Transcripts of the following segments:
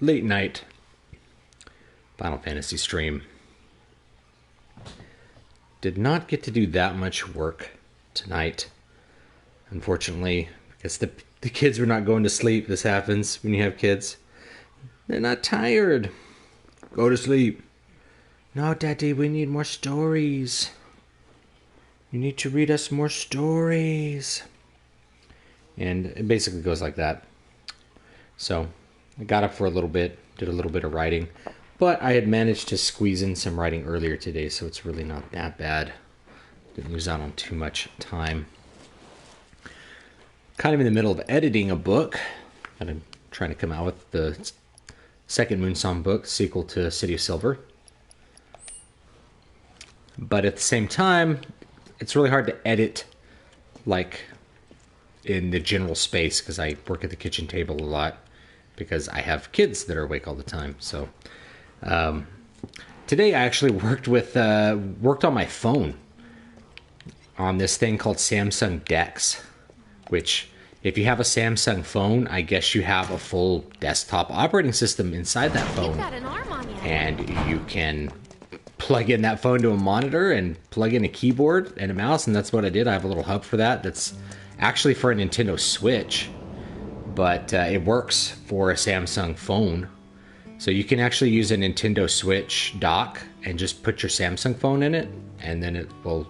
Late night Final Fantasy stream. Did not get to do that much work tonight, unfortunately, because the kids were not going to sleep. This happens when you have kids. They're not tired. Go to sleep. No, Daddy, we need more stories. You need to read us more stories. And it basically goes like that. So I got up for a little bit, did a little bit of writing, but I had managed to squeeze in some writing earlier today, so it's really not that bad. Didn't lose out on too much time. Kind of in the middle of editing a book, and I'm trying to come out with the second Moonsong book, sequel to City of Silver. But at the same time, it's really hard to edit, like, in the general space, because I work at the kitchen table a lot, because I have kids that are awake all the time. So today I actually worked on my phone on this thing called Samsung Dex, which, if you have a Samsung phone, I guess you have a full desktop operating system inside that phone. You've got an arm on you. And you can plug in that phone to a monitor and plug in a keyboard and a mouse, and that's what I did. I have a little hub for that. That's actually for a Nintendo Switch, but it works for a Samsung phone. So you can actually use a Nintendo Switch dock and just put your Samsung phone in it, and then it will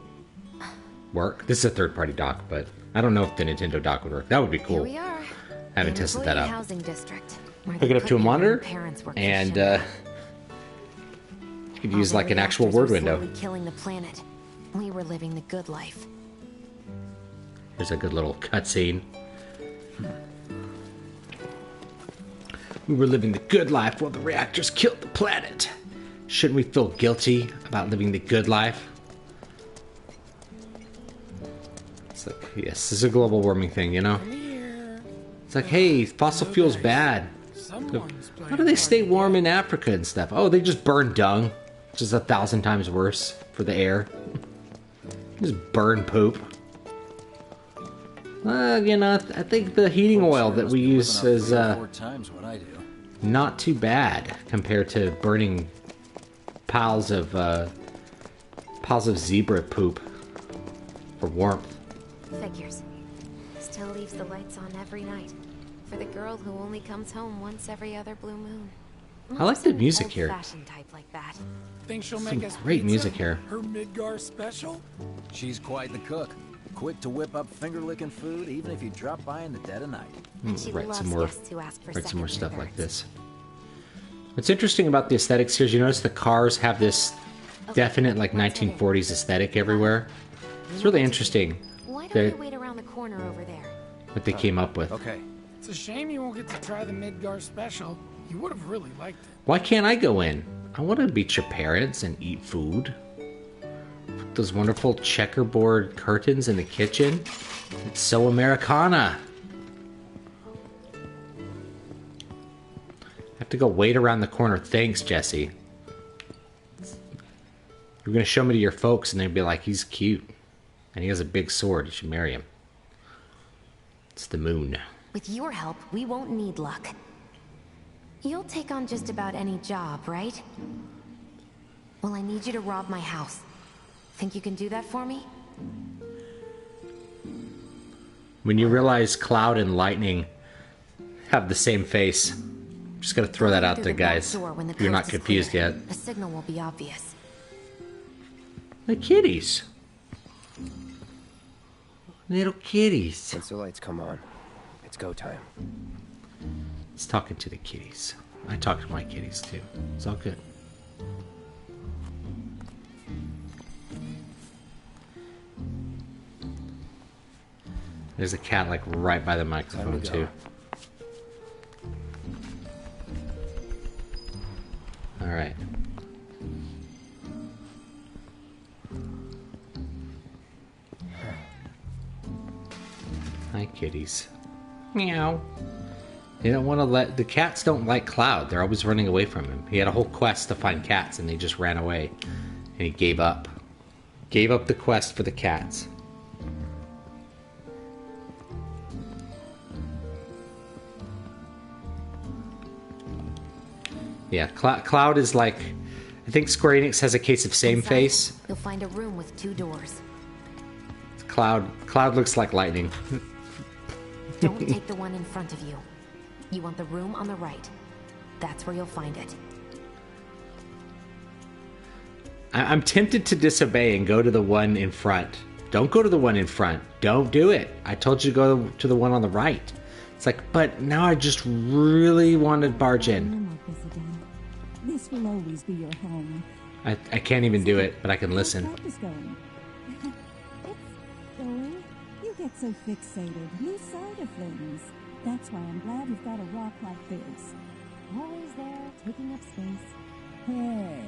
work. This is a third-party dock, but I don't know if the Nintendo dock would work. That would be cool. Here we are. I haven't tested that out. Housing district, where Hook they it up put to a you monitor, when parents work and the you could use like an actual word window. Killing the planet. We were living the good life. Here's a good little cutscene. We were living the good life while the reactors killed the planet. Shouldn't we feel guilty about living the good life? It's like, yes, this is a global warming thing, you know? It's like, hey, fossil fuel's bad. How do they stay warm in Africa and stuff? Oh, they just burn dung, which is 1,000 times worse for the air. Just burn poop. You know, I think the heating oil that we use is not too bad compared to burning piles of zebra poop for warmth. Figures. Still leaves the lights on every night. For the girl who only comes home once every other blue moon. I like the music here. Old-fashioned type like that. Think she'll Some make us great pizza? music here. Her Midgar special? She's quite the cook. Quick to whip up finger-licking food, even if you drop by in the dead of night. And she Write loves some more, guests who ask for write some more second stuff like desserts. this. What's interesting about the aesthetics here is you notice the cars have this definite like 1940s aesthetic everywhere. It's really interesting Why don't that we wait around the corner over there? what they came up with. Okay. It's a shame you won't get to try the Midgar special. You would have really liked it. Why can't I go in? I want to meet your parents and eat food. Put those wonderful checkerboard curtains in the kitchen. It's so Americana. I have to go wait around the corner. Thanks, Jesse. You're going to show me to your folks and they'd be like, he's cute. And he has a big sword. You should marry him. It's the moon. With your help, we won't need luck. You'll take on just about any job, right? Well, I need you to rob my house. Think you can do that for me? When you realize Cloud and Lightning have the same face, I'm just going to throw that out there, guys. If you're not confused yet. The signal will be obvious. The kitties. Little kitties. Once the lights come on, it's go time. It's talking to the kitties. I talk to my kitties too. It's all good. There's a cat like right by the microphone too. All right. Hi, kitties. Meow. They don't want to let... The cats don't like Cloud. They're always running away from him. He had a whole quest to find cats, and they just ran away. And he gave up. Gave up the quest for the cats. Yeah, Cloud is like... I think Square Enix has a case of same Inside, face. You'll find a room with 2 doors. Cloud looks like lightning. Don't take the one in front of you. You want the room on the right. That's where you'll find it. I'm tempted to disobey and go to the one in front. Don't go to the one in front. Don't do it. I told you to go to the one on the right. It's like, but now I just really want to barge in. This will always be your home. I can't even do it, but I can listen. How's going? It's going. You get so fixated, lose sight of things. That's why I'm glad you've got a rock like this. Always there, taking up space. Hey.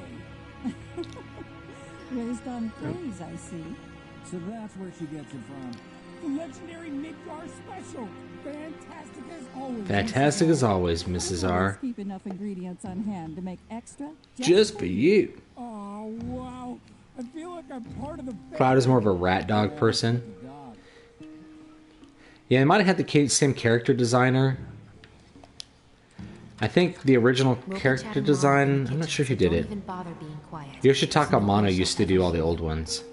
Raised on praise, I see. So that's where she gets it from. The legendary Midgar special. Fantastic as always. Fantastic as always, Mrs. R. Keep enough ingredients on hand to make extra. Just for you. Oh, wow. I feel like I'm part of the... Cloud is more of a rat dog person. Yeah, they might have had the same character designer. I think the original character design... I'm not sure who did it. Yoshitaka Amano used to do all the old ones.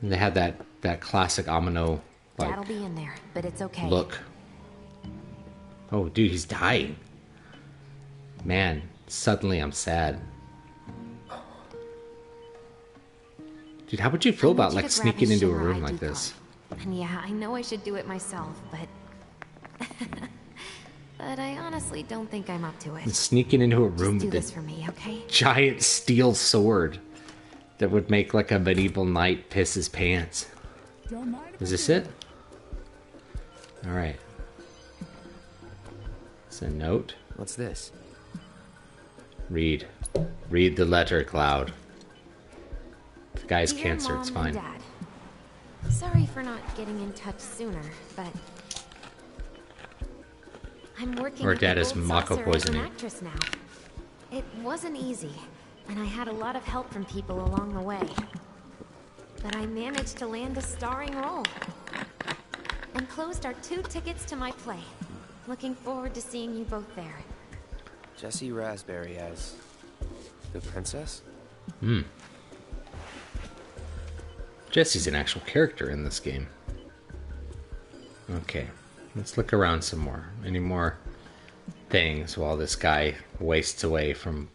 And they had that classic Amano That'll be in there, but it's okay. Look. Oh, dude, he's dying. Man, suddenly I'm sad. Dude, how would you feel about like sneaking into a room like this? And yeah, I know I should do it myself, but but I honestly don't think I'm up to it. And sneaking into a room Just do with this a for me, okay? giant steel sword that would make like a medieval knight piss his pants. Is this it? All right. It's a note. What's this? Read. Read the letter, Cloud. The guy's Dear cancer, Mom it's and fine. Dad, sorry for not getting in touch sooner, but I'm working Or at Dad the is Gold Mako Saucer poisoning. as an actress now. It wasn't easy, and I had a lot of help from people along the way. But I managed to land a starring role. And closed our 2 tickets to my play. Looking forward to seeing you both there. Jessie Raspberry as the princess? Jesse's an actual character in this game. Okay, let's look around some more. Any more things while this guy wastes away from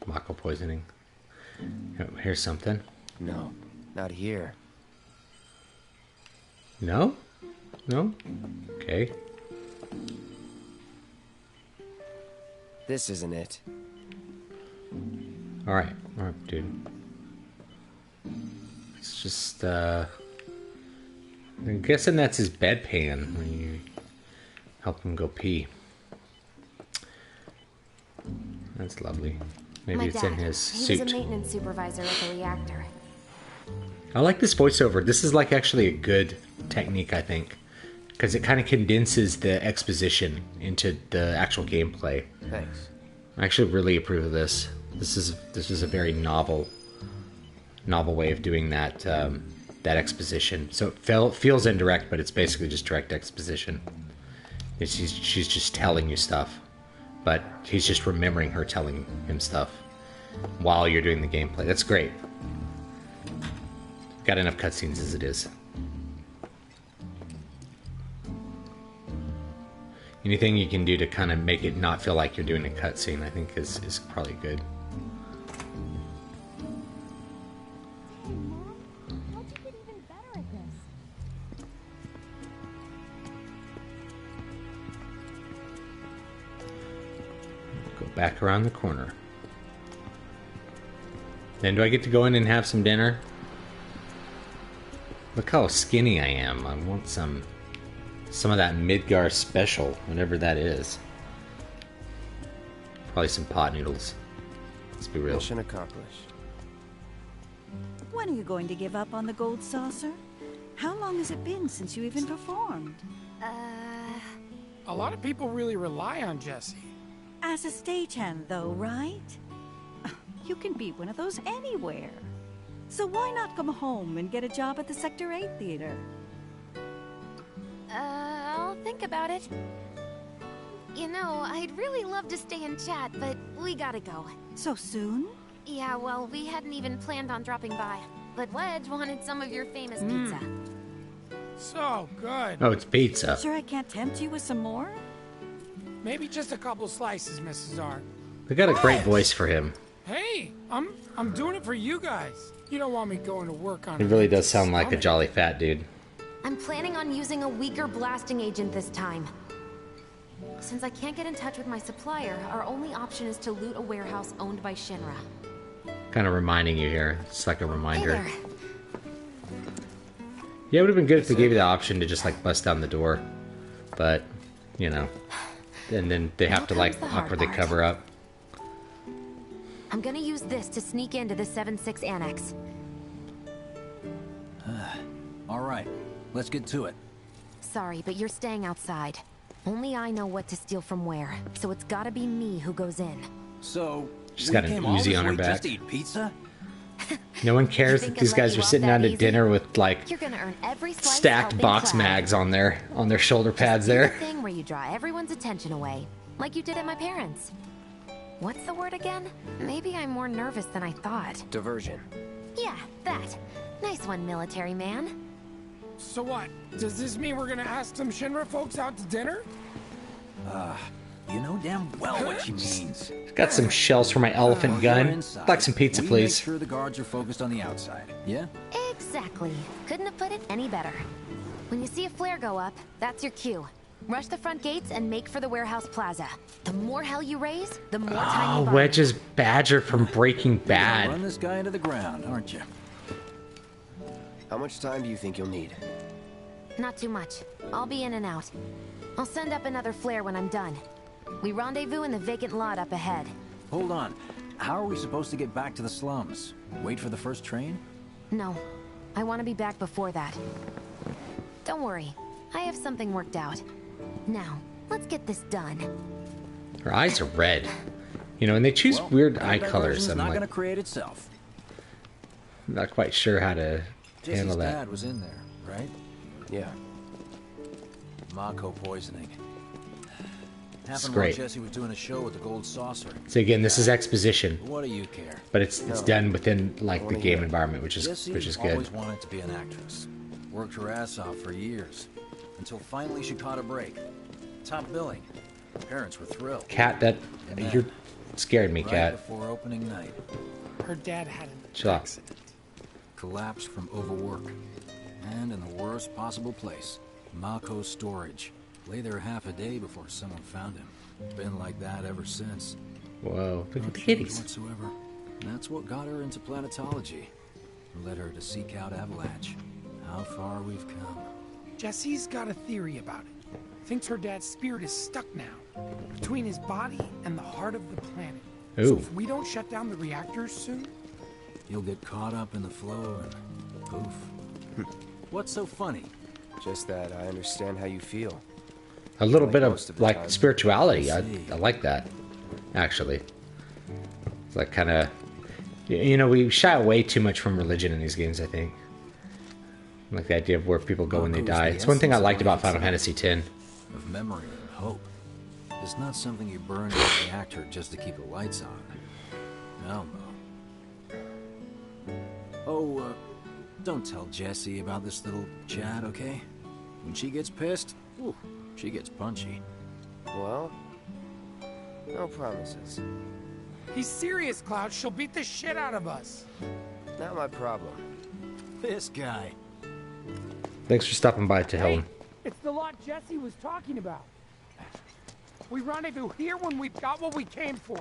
Mako poisoning? Oh, here's something. No, not here. No? No? Okay. This isn't it. Alright, dude. It's just, I'm guessing that's his bedpan when you help him go pee. That's lovely. Maybe My it's dad, in his he suit. was a maintenance supervisor at the reactor. I like this voiceover. This is like actually a good technique, I think. Because it kind of condenses the exposition into the actual gameplay. Thanks. I actually really approve of this. This is a very novel way of doing that that exposition. So it feels indirect, but it's basically just direct exposition. She's just telling you stuff, but he's just remembering her telling him stuff while you're doing the gameplay. That's great. Got enough cutscenes as it is. Anything you can do to kind of make it not feel like you're doing a cutscene, I think is probably good. Hey, Mom, how'd you get even better at this? Go back around the corner. Then do I get to go in and have some dinner? Look how skinny I am. I want some of that Midgar special, whatever that is. Probably some pot noodles. Let's be real. Mission accomplished. When are you going to give up on the gold saucer? How long has it been since you even performed? A lot of people really rely on Jessie. As a stagehand, though, right? You can be one of those anywhere. So why not come home and get a job at the Sector 8 theater? I'll think about it. You know, I'd really love to stay and chat, but we gotta go. So soon? Yeah, well, we hadn't even planned on dropping by. But Wedge wanted some of your famous pizza. So good. Oh, it's pizza. Sure I can't tempt you with some more? Maybe just a couple slices, Mrs. R. They got a great voice for him. Hey, I'm doing it for you guys. You don't want me going to work on He it. really does sound like a jolly fat dude. I'm planning on using a weaker blasting agent this time. Since I can't get in touch with my supplier, our only option is to loot a warehouse owned by Shinra. Kind of reminding you here. It's like a reminder. Hey there. Yeah, it would have been good if they gave you the option to just like bust down the door. But, you know. And then they have to like awkwardly cover up. I'm gonna use this to sneak into the 7-6 annex. All right, let's get to it. Sorry, but you're staying outside. Only I know what to steal from where, so it's gotta be me who goes in. So, She's we got an came all Uzi this on her way back. just to eat pizza? No one cares You that think these I'd let guys you are off sitting that down to easy? dinner with like You're gonna earn every slice stacked helping box cloud. mags on their shoulder pads Do there. the thing where you draw everyone's attention away, like you did at my parents'. What's the word again? Maybe I'm more nervous than I thought. Diversion. Yeah, that. Nice one, military man. So what? Does this mean we're gonna ask some Shinra folks out to dinner? You know damn well what she means. Got some shells for my elephant You're gun. inside. Like some pizza, We please. Make sure the guards are focused on the outside. Yeah? Exactly. Couldn't have put it any better. When you see a flare go up, that's your cue. Rush the front gates and make for the warehouse plaza. The more hell you raise, the more time Oh, you burn. Wedge's Badger from Breaking You're gonna Bad. run this guy into the ground, aren't you? How much time do you think you'll need? Not too much. I'll be in and out. I'll send up another flare when I'm done. We rendezvous in the vacant lot up ahead. Hold on. How are we supposed to get back to the slums? Wait for the first train? No, I want to be back before that. Don't worry, I have something worked out. Now, let's get this done. Her eyes are red. You know, and they choose Well, weird that eye colors. diversion's I'm not like, gonna create itself. not quite sure how to handle Jesse's that. dad was in there, right? Yeah. Mako poisoning. Happened great. while Jesse was doing a show with the Gold Saucer. So again, this is exposition, What do you care? but it's done within like the game environment, which is Jessie good. always wanted to be an actress. Worked her ass off for years. Until finally she caught a break. Top billing. Her parents were thrilled. Cat, that you're scared me, Right Cat. before opening night. Her dad had an Chill out. accident. Collapsed from overwork. And in the worst possible place. Mako's storage. Lay there half a day before someone found him. Been like that ever since. Whoa, look No at the change kitties. whatsoever. And that's what got her into planetology. And led her to seek out Avalanche. How far we've come. Jesse's got a theory about it. Thinks her dad's spirit is stuck now, between his body and the heart of the planet. So Ooh. if we don't shut down the reactors soon, You'll get caught up in the flow and poof. What's so funny? Just that I understand how you feel. A little Like bit most of of the like time. spirituality. I See. like that, actually. It's like kind of, you know, we shy away too much from religion in these games. I think, like the idea of where people go when they Mako's die. the It's one thing I essence of liked about life Final itself. Fantasy X. Of memory and hope. It's not something you burn in a reactor just to keep the lights on. No, Mo. Oh, don't tell Jessie about this little chat, okay? When she gets pissed, ooh, she gets punchy. Well, no promises. he's serious, Cloud. She'll beat the shit out of us. Not my problem. This guy. Thanks for stopping by, to Helen. It's the lot Jesse was talking about. We rendezvous here when we've got what we came for.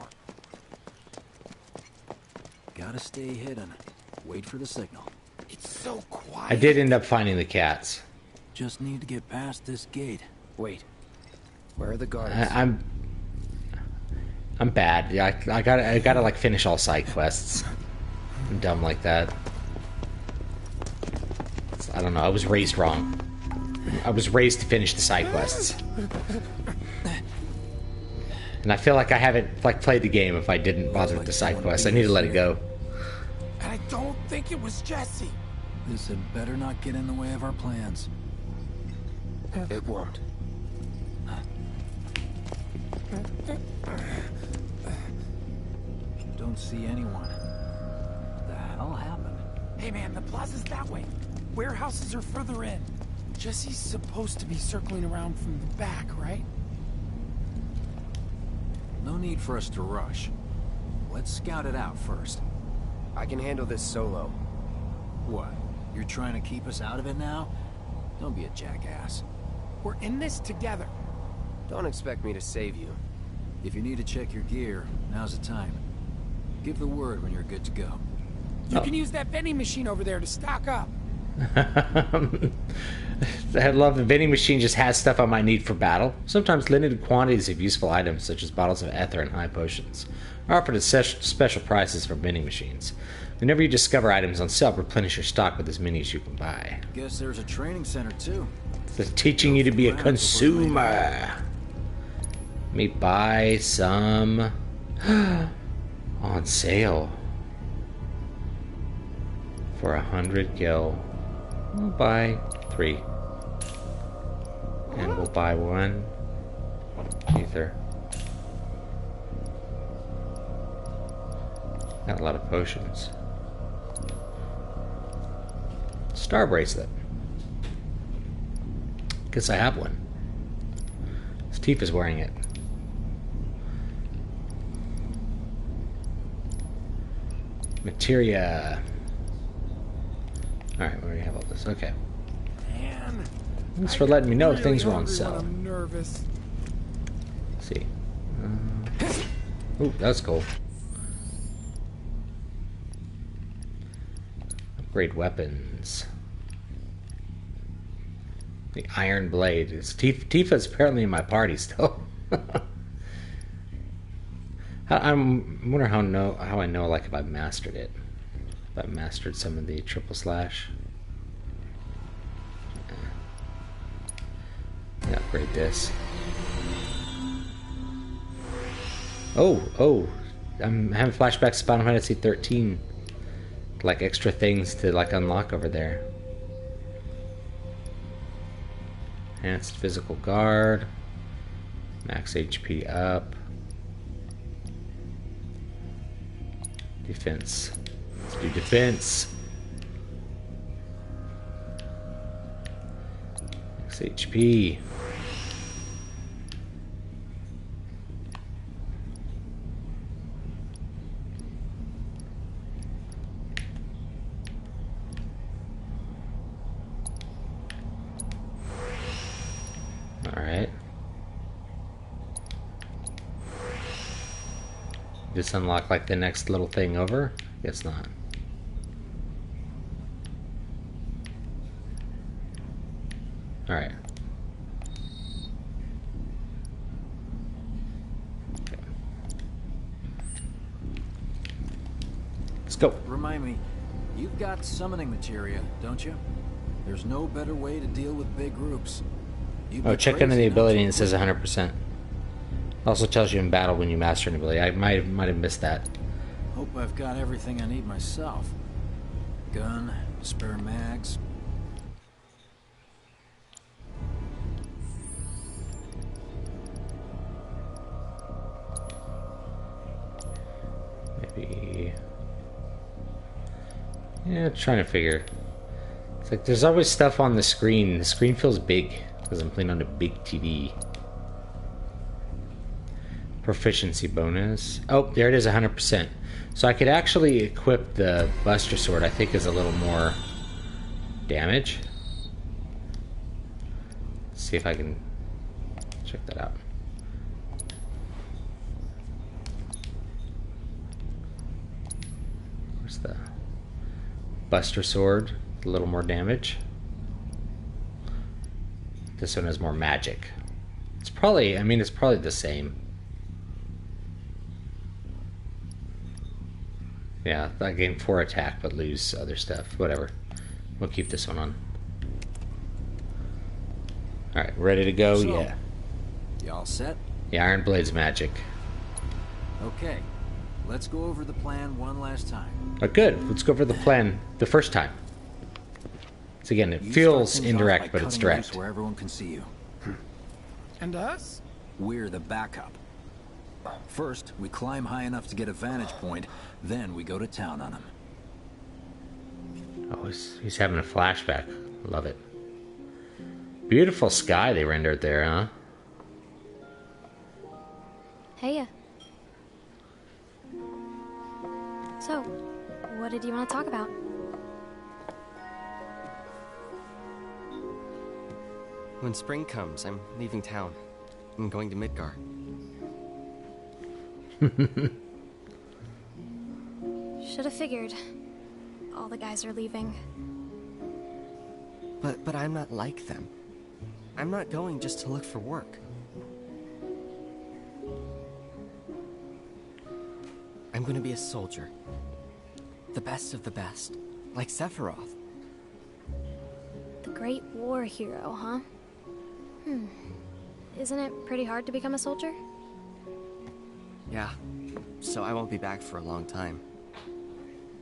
Gotta stay hidden. Wait for the signal. It's so quiet. I did end up finding the cats. Just need to get past this gate. Wait. Where are the guards? I'm bad. Yeah, I gotta like finish all side quests. I'm dumb like that. I don't know. I was raised wrong. I was raised to finish the side quests, and I feel like I haven't like played the game if I didn't bother with the side quests. I need to let it go. And I don't think it was Jesse. This had better not get in the way of our plans. It won't. Don't see anyone. What the hell happened? Hey man, the plaza's that way. Warehouses are further in. Jesse's supposed to be circling around from the back, right? No need for us to rush. Let's scout it out first. I can handle this solo. What? You're trying to keep us out of it now? Don't be a jackass. We're in this together. Don't expect me to save you. If you need to check your gear, now's the time. Give the word when you're good to go. You can use that vending machine over there to stock up. I love the vending machine just has stuff I might need for battle. Sometimes limited quantities of useful items, such as bottles of ether and high potions, are offered at special prices from vending machines. Whenever you discover items on sale, replenish your stock with as many as you can buy. Guess there's a training center too. It's teaching you to be a consumer. Let me buy some on sale for 100 gil. We'll buy 3. And we'll buy 1 ether. Got a lot of potions. Star bracelet. Guess I have one. Steve is wearing it. Materia. Alright, we already have all this. Okay. Man, Thanks for letting me know really things were on hungry sale. when I'm nervous. Let's see. Ooh, that's cool. Upgrade weapons. The Iron Blade. Tifa's apparently in my party still. I wonder how I know like if I mastered it. If I mastered some of the triple slash. Yeah, upgrade this. Oh, I'm having flashbacks to Final Fantasy 13. Like extra things to like unlock over there. Enhanced physical guard. Max HP up. Defense. Let's do defense. Max HP. Alright. Just unlock like the next little thing over? Guess not. Alright. Okay. Let's go. Remind me, you've got summoning materia, don't you? There's no better way to deal with big groups. Oh, check into the ability and it says 100%. Also tells you in battle when you master an ability. I might have missed that. Hope I've got everything I need myself. Gun, spare mags. Maybe... Yeah, trying to figure. It's like there's always stuff on the screen. The screen feels big because I'm playing on a big TV. Proficiency bonus. Oh, there it is, 100%. So I could actually equip the Buster Sword. I think is a little more damage. Let's see if I can check that out. Where's the Buster Sword? A little more damage. This one has more magic. It's probably, I mean, it's probably the same. Yeah, I gain 4 attack but lose other stuff. Whatever. We'll keep this one on. Alright, ready to go? So, yeah. You all set? Yeah, Iron Blade's magic. Okay. Let's go over the plan one last time. Oh, good. Let's go over the plan the first time. So again, it You feels start things indirect, off by but it's cutting loose direct. where everyone can see you. And us? We're the backup. First, we climb high enough to get a vantage point, then we go to town on him. Oh, he's having a flashback. Love it. Beautiful sky they rendered there, huh? Heya. So, what did you want to talk about? When spring comes, I'm leaving town. I'm going to Midgar. Should have figured. All the guys are leaving. But I'm not like them. I'm not going just to look for work. I'm going to be a soldier. The best of the best. Like Sephiroth. The Great War hero, huh? Isn't it pretty hard to become a soldier? Yeah. So I won't be back for a long time.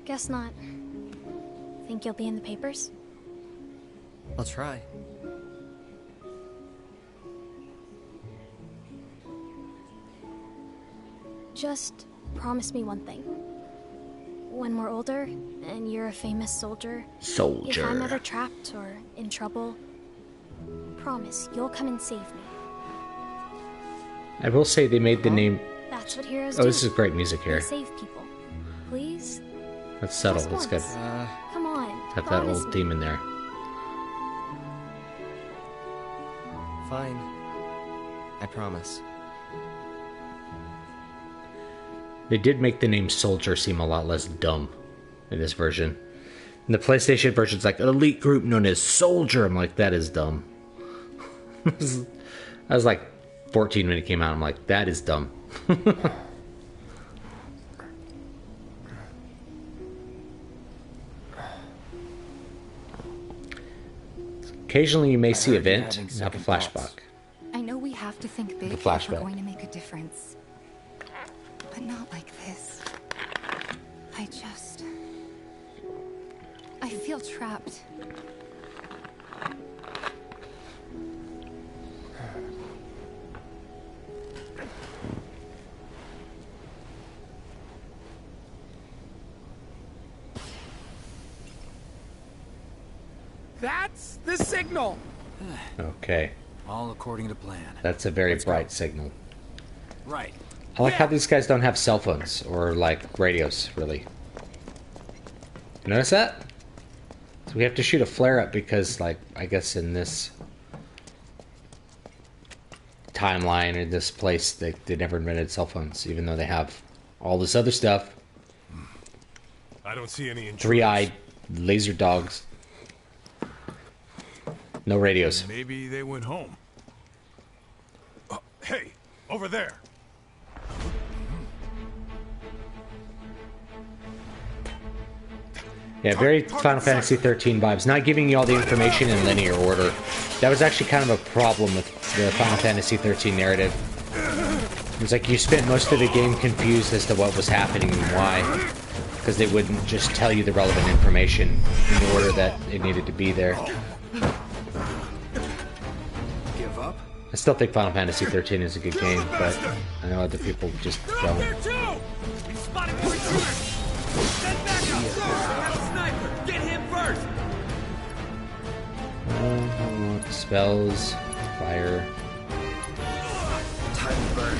Guess not. Think you'll be in the papers? I'll try. Just promise me one thing. When we're older, and you're a famous soldier, if I'm ever trapped or in trouble, promise you'll come and save me. I will say they made the name... That's what heroes do. Oh, this is great music here. They save people. Please? That's subtle, Just that's good. once. Come on, Have that promise old me. theme in there. Fine. I promise. They did make the name Soldier seem a lot less dumb in this version. In the PlayStation version, it's like an elite group known as Soldier. I'm like, that is dumb. I was like 14 when it came out. I'm like, that is dumb. Occasionally you may see a vent and have a flashback. I know we have to think big The if we're flashback. going to make a difference. But not like this. I feel trapped. That's the signal! Okay, All according to plan. that's a very bright signal. Right. I like how these guys don't have cell phones or like radios, really. You notice that? So we have to shoot a flare up because, like, I guess in this timeline or this place, they never invented cell phones, even though they have all this other stuff. I don't see any intruders. Three-eyed laser dogs. No radios. Maybe they went home. Oh, hey, over there. Yeah, very Final Fantasy 13 vibes. Not giving you all the information in linear order. That was actually kind of a problem with the Final Fantasy 13 narrative. It was like you spent most of the game confused as to what was happening and why. Because they wouldn't just tell you the relevant information in the order that it needed to be there. Give up? I still think Final Fantasy 13 is a good game, but I know other people just don't. Spells, fire. Time to burn.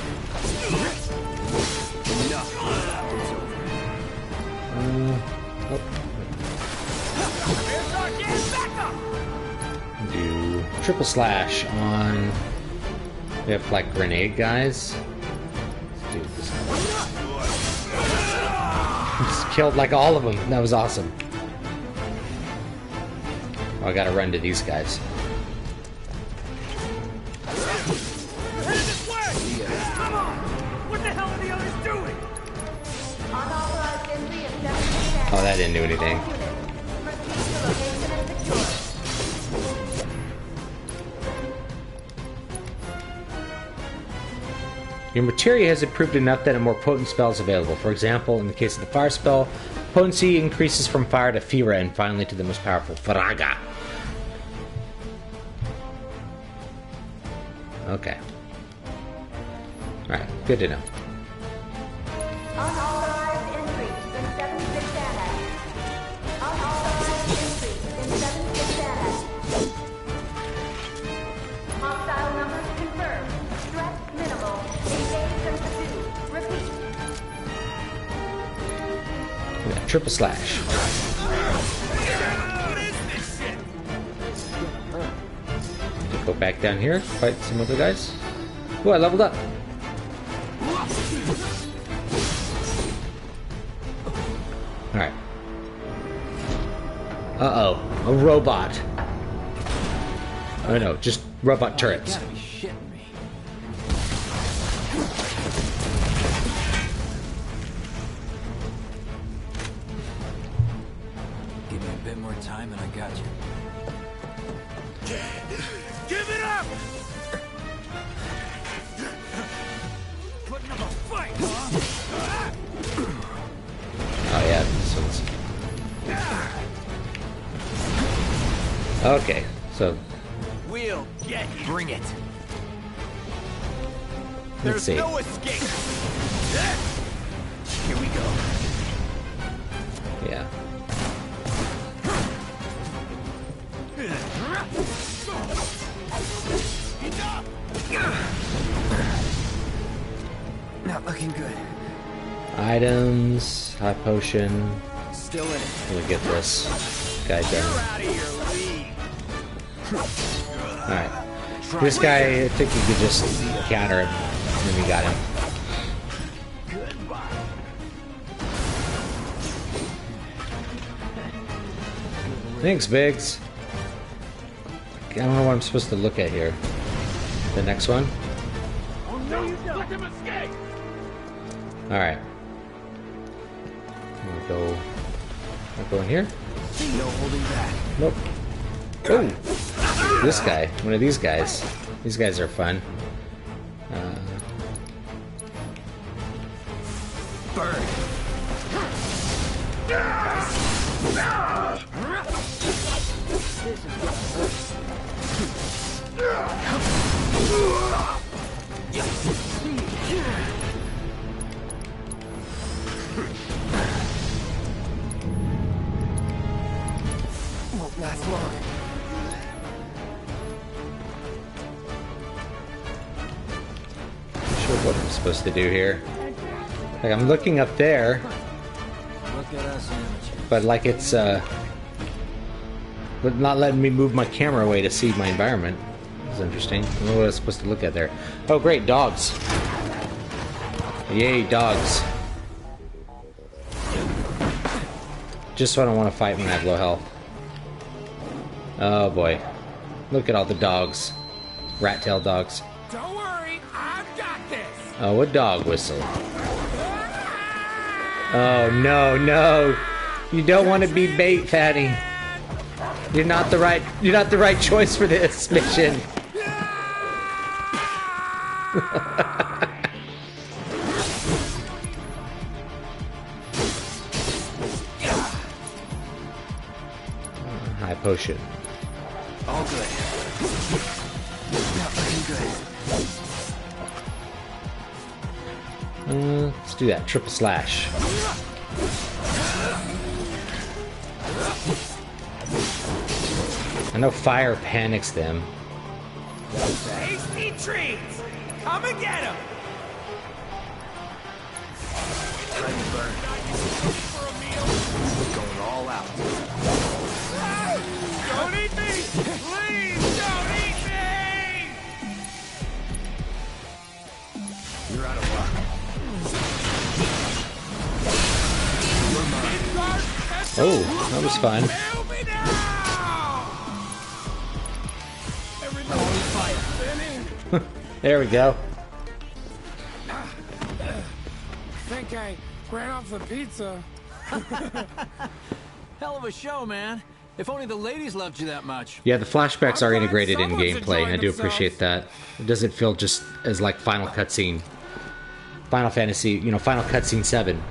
Enough. Do triple slash on. We have like grenade guys. Let's do this one. Just killed like all of them. That was awesome. Oh, I gotta run to these guys. Oh, that didn't do anything. Your materia has improved enough that a more potent spell is available. For example, in the case of the fire spell, potency increases from fire to Fira and finally to the most powerful, Faraga. Okay. Alright, good to know. Unauthorized entry in 7-6 Annex. Unauthorized entry in 7-6 Annex. Hostile numbers confirmed. Stress minimal. Engage and pursue. Repeat. Yeah, triple slash. Go back down here, fight some other guys. Oh, I leveled up. Alright. Uh-oh. A robot. Oh no, just robot turrets. You gotta be shitting me. Give me a bit more time and I got you. Give it up! Putting up a fight, huh? Oh yeah, this one's... Okay, so... We'll get you. Bring it. Let's see. No escape. Here we go. Yeah. Not looking good. Items, high potion. Still in it. Let me get this guy done. Out of your league. Alright. This guy, I think you could just counter him. And then we got him. Goodbye. Thanks, Biggs. I don't know what I'm supposed to look at here. The next one? Oh no, you don't. Let him escape. Alright. I'm gonna go in here? No holding back. Nope. Oh! This guy. One of these guys. These guys are fun. Burn. Won't last long. Not sure what I'm supposed to do here. Like, I'm looking up there, Look at us amateurs. but like it's, but not letting me move my camera away to see my environment. That's interesting. I don't know what I was supposed to look at there. Oh, great, dogs. Yay, dogs. Just so I don't want to fight when I have low health. Oh boy. Look at all the dogs. Rat-tailed dogs. Don't worry, I've got this. Oh, a dog whistle. Oh, no, no. You don't want to be bait, Fatty. You're not the right choice for this mission. High potion. All good. Not looking good. Let's do that. Triple slash. I know fire panics them. Tasty treats! Come and get them! Time to burn. Going all out. Don't eat me! Please don't eat me! You're out of luck. Oh, that was fun. Help me now! Everything's fire. There we go. Think I ran off the pizza. Hell of a show, man. If only the ladies loved you that much. Yeah, the flashbacks are I'm glad integrated in someone's gameplay. I enjoying do themselves. appreciate that. It doesn't feel just as like Final Cutscene. Final Fantasy, you know, Final Cutscene 7.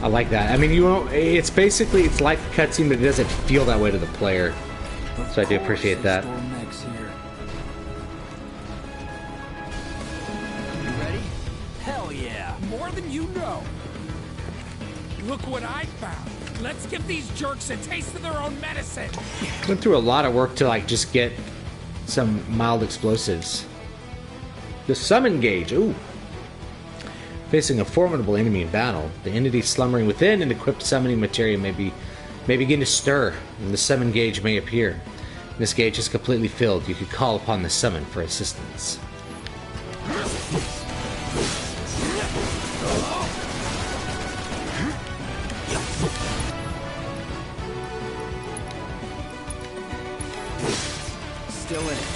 I like that. I mean, you know, it's basically, it's like a cutscene, but it doesn't feel that way to the player. So I do appreciate that. Store mechs here. You ready? Hell yeah. More more than you know. Look what I found. Let's give these jerks a taste of their own medicine. Went through a lot of work to like just get some mild explosives. The summon gauge. Ooh. Facing a formidable enemy in battle, the entity slumbering within an equipped summoning materia may begin to stir, and the summon gauge may appear. When this gauge is completely filled, you can call upon the summon for assistance. Still in it.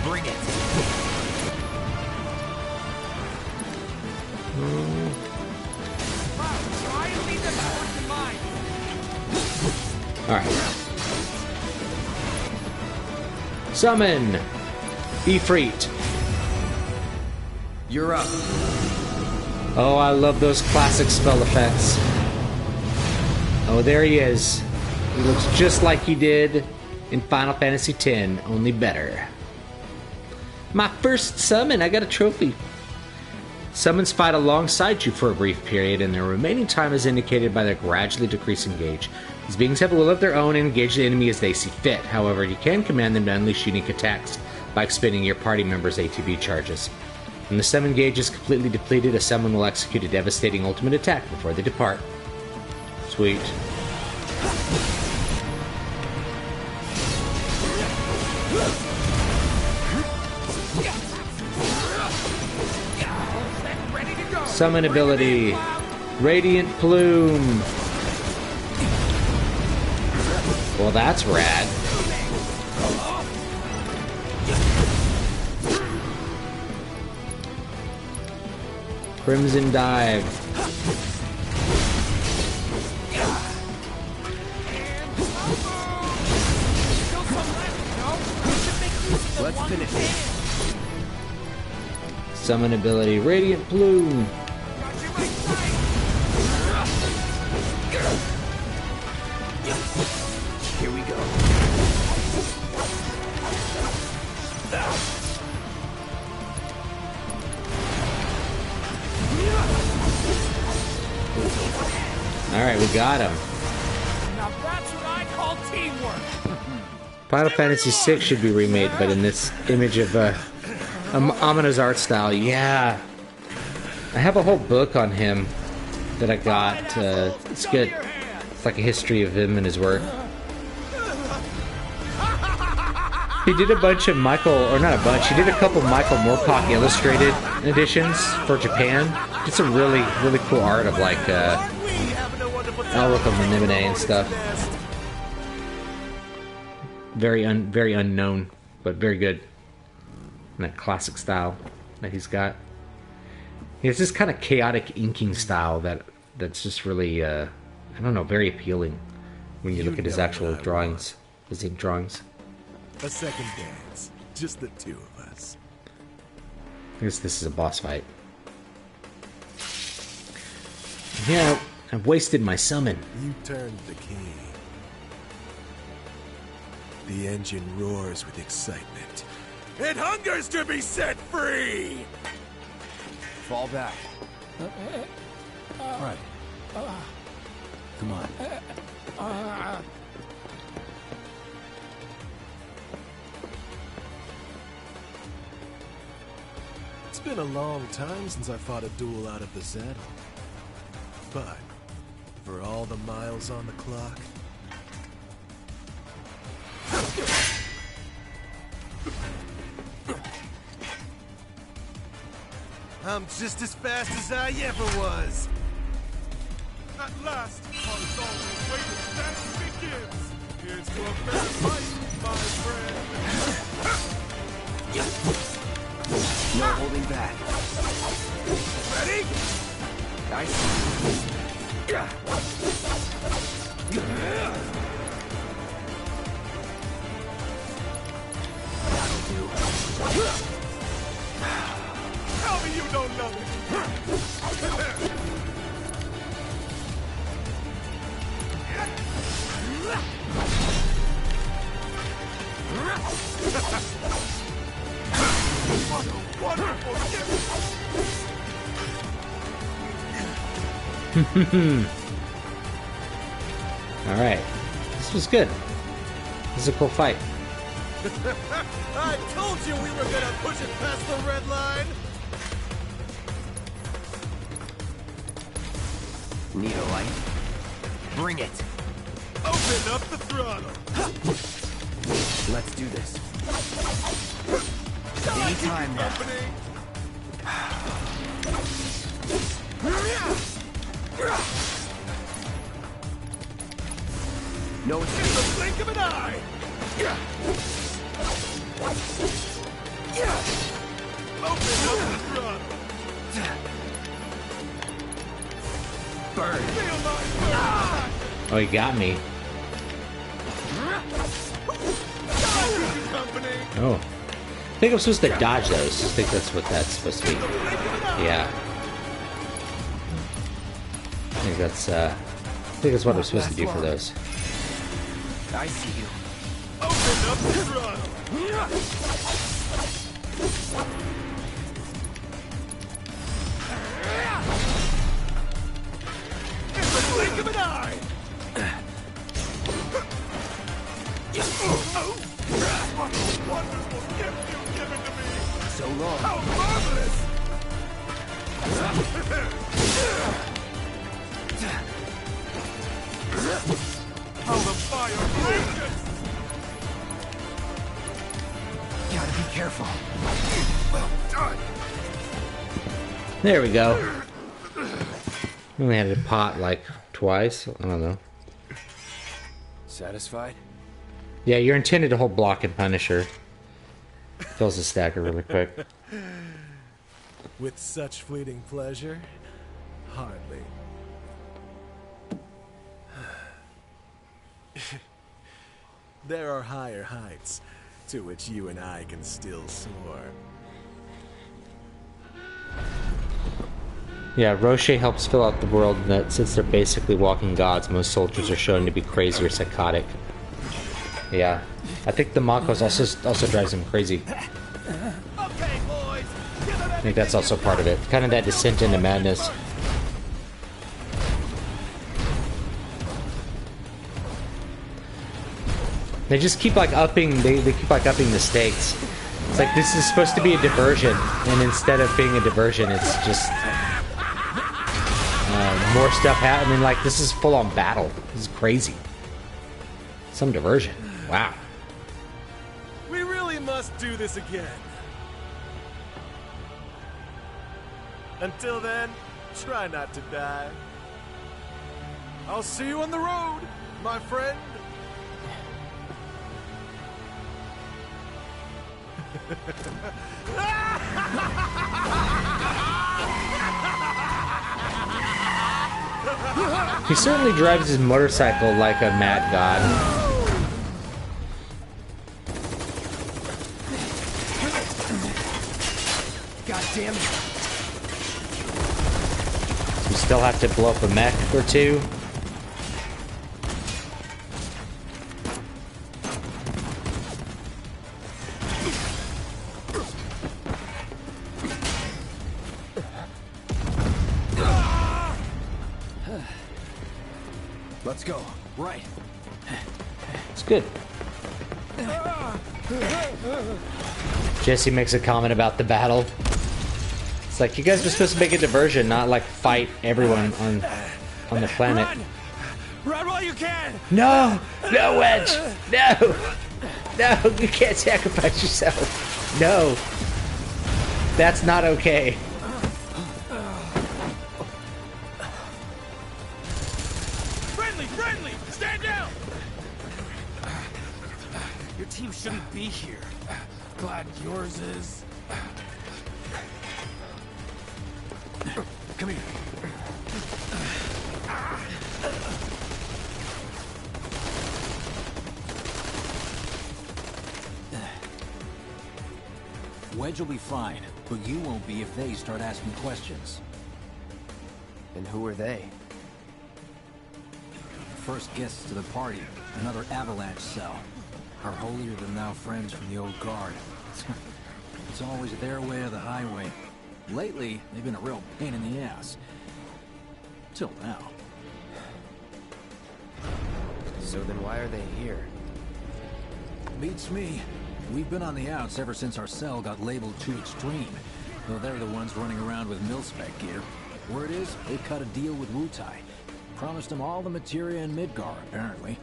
Bring it. Alright. Summon! Ifrit. You're up. Oh, I love those classic spell effects. Oh, there he is. He looks just like he did in Final Fantasy X, only better. My first summon, I got a trophy. Summons fight alongside you for a brief period, and their remaining time is indicated by their gradually decreasing gauge. These beings have a will of their own and engage the enemy as they see fit. However, you can command them to unleash unique attacks by expending your party members' ATB charges. When the summon gauge is completely depleted, a summon will execute a devastating ultimate attack before they depart. Sweet. Summon ability. Radiant Plume. Well, that's rad. Crimson Dive. Let's finish it. Summon ability. Radiant Plume. Here we go. Alright, we got him. Now that's what I call teamwork. Final Fantasy VI should be remade, but in this image of Amina's art style. Yeah. I have a whole book on him that I got. It's good. It's like a history of him and his work. He did a bunch of Michael, or not a bunch, he did a couple Michael Moorcock illustrated editions for Japan. Did some really, really cool art of like Elric of Mnemosyne and stuff. Very unknown, but very good. In that classic style that he's got. He has this kind of chaotic inking style that's just really, I don't know, very appealing when you look at his actual drawings, his ink drawings. A second dance, just the two of us. I guess this is a boss fight. Yeah, I've wasted my summon. You turned the key. The engine roars with excitement. It hungers to be set free! Fall back. Right. Come on. It's been a long time since I fought a duel out of the saddle. But, for all the miles on the clock... I'm just as fast as I ever was! At last, our always waiting battle begins! Here's to a fair fight, my friend! No holding back. Ready? Nice. That'll do. Tell me you don't love it! Alright. This was good. This is a cool fight. I told you we were gonna push it past the red line! Need a light? Bring it! Open up the throttle! Let's do this. Anytime now. No, it's in the blink of an eye! Open up the throttle! Burn! Oh, he got me. Oh. I think I'm supposed to dodge those. I think that's what that's supposed to be. Yeah. I think that's what I'm supposed to do for those. I see you. Open up the throttle! In the blink of an eye! What a wonderful gift you've given to me! So long. How marvelous! How the fire rages! Gotta be careful. Well done! There we go. We only had a pot like twice. I don't know. Satisfied? Yeah, you're intended to hold block and Punisher. Fills the stacker really quick. With such fleeting pleasure? Hardly. There are higher heights to which you and I can still soar. Yeah, Roche helps fill out the world, and that since they're basically walking gods, most soldiers are shown to be crazy or psychotic. Yeah, I think the Makos also drives them crazy. Okay, boys, I think that's also part of it. Kind of that descent into madness. They just keep like upping. They keep like upping the stakes. It's like this is supposed to be a diversion, and instead of being a diversion, it's just more stuff happening. Like this is full on battle. This is crazy. Some diversion. Wow. we really must do this again. Until then, try not to die. I'll see you on the road, my friend. He certainly drives his motorcycle like a mad god. God damn it. We still have to blow up a mech or two. Let's go. Right. It's good. Jesse makes a comment about the battle. It's like, you guys are supposed to make a diversion, not like fight everyone on the planet. Run while you can! No! No, Wedge! No! No, you can't sacrifice yourself. No. That's not okay. Friendly! Stand down! Your team shouldn't be here. Glad yours is. Come here. Wedge will be fine, but you won't be if they start asking questions. And who are they? First guests to the party, another avalanche cell. Our holier-than-thou friends from the old guard. It's always their way or the highway. Lately, they've been a real pain in the ass. Till now. So then why are they here? Beats me. We've been on the outs ever since our cell got labeled too extreme. Though they're the ones running around with mil-spec gear. Word is, they cut a deal with Wutai. Promised them all the materia in Midgar, apparently.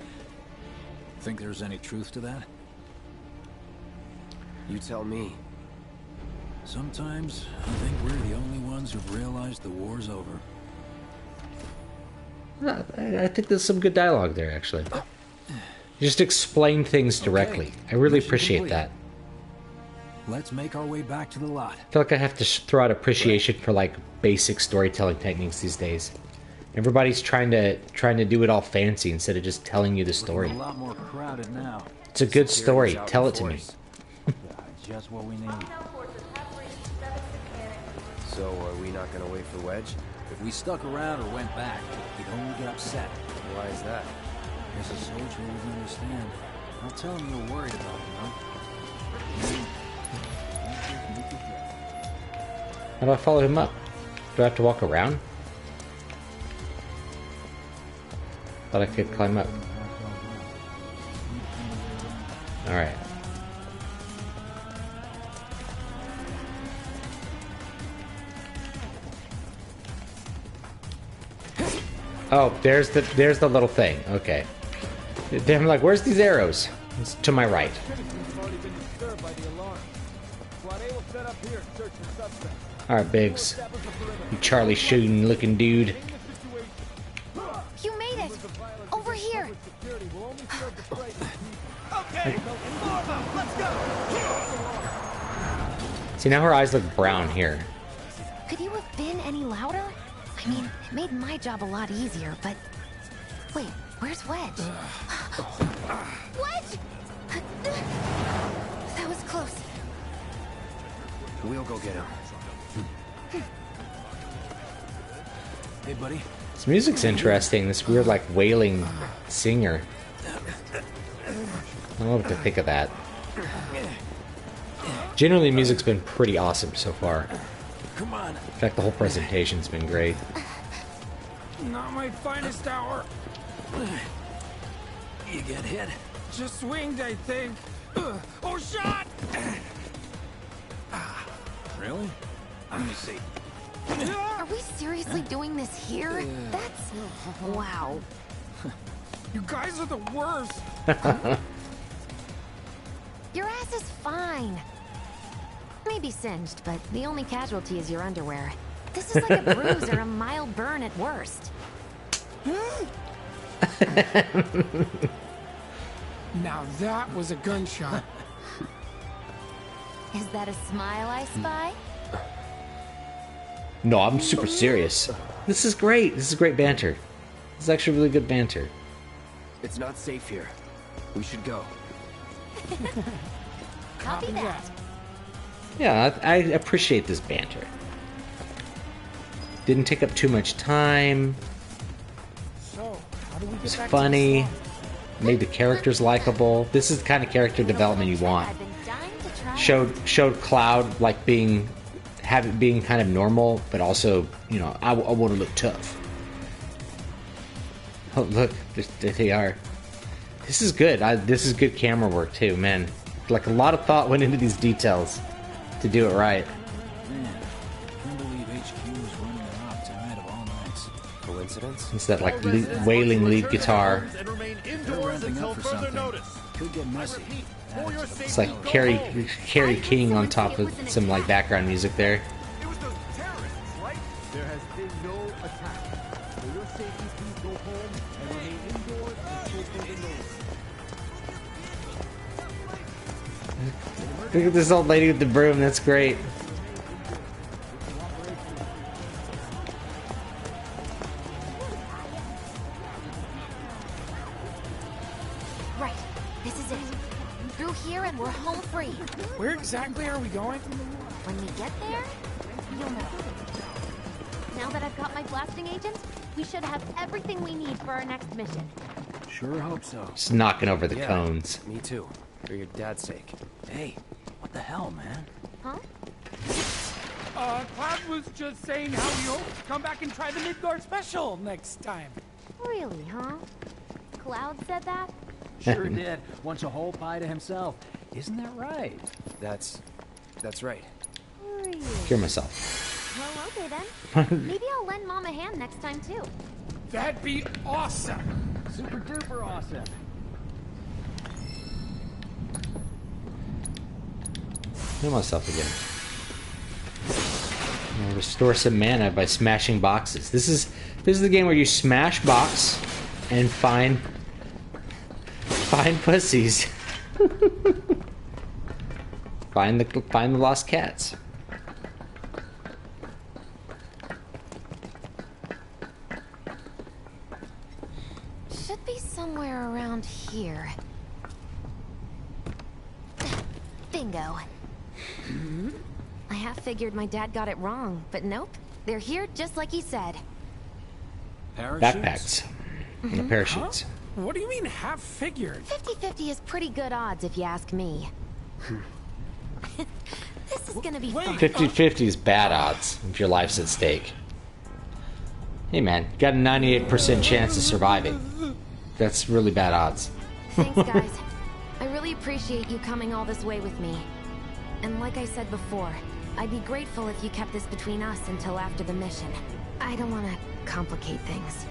Think there's any truth to that? You tell me. Sometimes, I think we're the only ones who've realized the war's over. I think there's some good dialogue there, actually. Just explain things directly. I really appreciate that. Let's make our way back to the lot. I feel like I have to throw out appreciation for like basic storytelling techniques these days. Everybody's trying to do it all fancy instead of just telling you the story. A lot more crowded now. It's a good story. Tell it to me. Just what we need. So are we not gonna wait for Wedge? If we stuck around or went back, he'd only get upset. Why is that? As a soldier, you would understand. I'll tell him you're worried about him, How do I follow him up? Do I have to walk around? Thought I could climb up. Alright. Oh, there's the little thing. Okay. Then I'm like, where's these arrows? It's to my right. Alright, Biggs. You Charlie Sheen looking dude. You made it! Over here! See, now her eyes look brown here. Could you have been any louder? I mean, it made my job a lot easier, but... Wait, where's Wedge? Wedge! That was close. We'll go get him. Hey, buddy. This music's interesting. This weird, like, wailing singer. I don't know what to think of that. Generally, music's been pretty awesome so far. Come on. In fact, the whole presentation's been great. Not my finest hour. You get hit? Just swinged, I think. Oh, shot! Really? Let me see. Are we seriously doing this here? That's... wow. You guys are the worst. Your ass is fine. Maybe singed, but the only casualty is your underwear. This is like a bruise or a mild burn at worst. Now that was a gunshot. Is that a smile I spy? No, I'm super serious. This is great. This is great banter. This is actually really good banter. It's not safe here. We should go. Copy that. Yeah, I appreciate this banter. Didn't take up too much time. So, how do we get It's back funny. to the Made the characters likable. This is the kind of character development you want. Showed Cloud like being kind of normal, but also, you know, I want to look tough. Oh, look, there they are. This is good. This is good camera work too, man. Like a lot of thought went into these details to do it right. Man, I can't believe HQ was running around tonight of all nights. Coincidence? It's that like wailing lead guitar. And remain They're indoors ramping until up for further something. notice. Could get messy. For your It's safety, like go home. Carrie King on top of some like background music there. It was those terrorists, right? There has been no attack. For your safety, please go home and remain indoors until further notice. Look at this old lady with the broom. That's great. Right. This is it. Through here and we're home free. Where exactly are we going? When we get there, you'll know. Now that I've got my blasting agents, we should have everything we need for our next mission. Sure hope so. Just knocking over the Yeah, cones. Me too. For your dad's sake. Hey, what the hell, man? Huh? Cloud was just saying how he hopes to come back and try the Midgar special next time. Really, huh? Cloud said that? Sure did. Wants a whole pie to himself. Isn't that right? That's right. Really? Cure myself. Well, okay then. Maybe I'll lend Mom a hand next time too. That'd be awesome. Super duper awesome. Heal myself again. I'll restore some mana by smashing boxes. This is the game where you smash box and find pussies. find the lost cats. Should be somewhere around here. Bingo. I half figured my dad got it wrong, but nope. They're here just like he said. Backpacks. And parachutes. Huh? What do you mean half figured? 50-50 is pretty good odds if you ask me. This is gonna be fun. 50-50 is bad odds if your life's at stake. Hey man, you got a 98% chance of surviving. That's really bad odds. Thanks, guys. I really appreciate you coming all this way with me. And like I said before, I'd be grateful if you kept this between us until after the mission. I don't want to complicate things.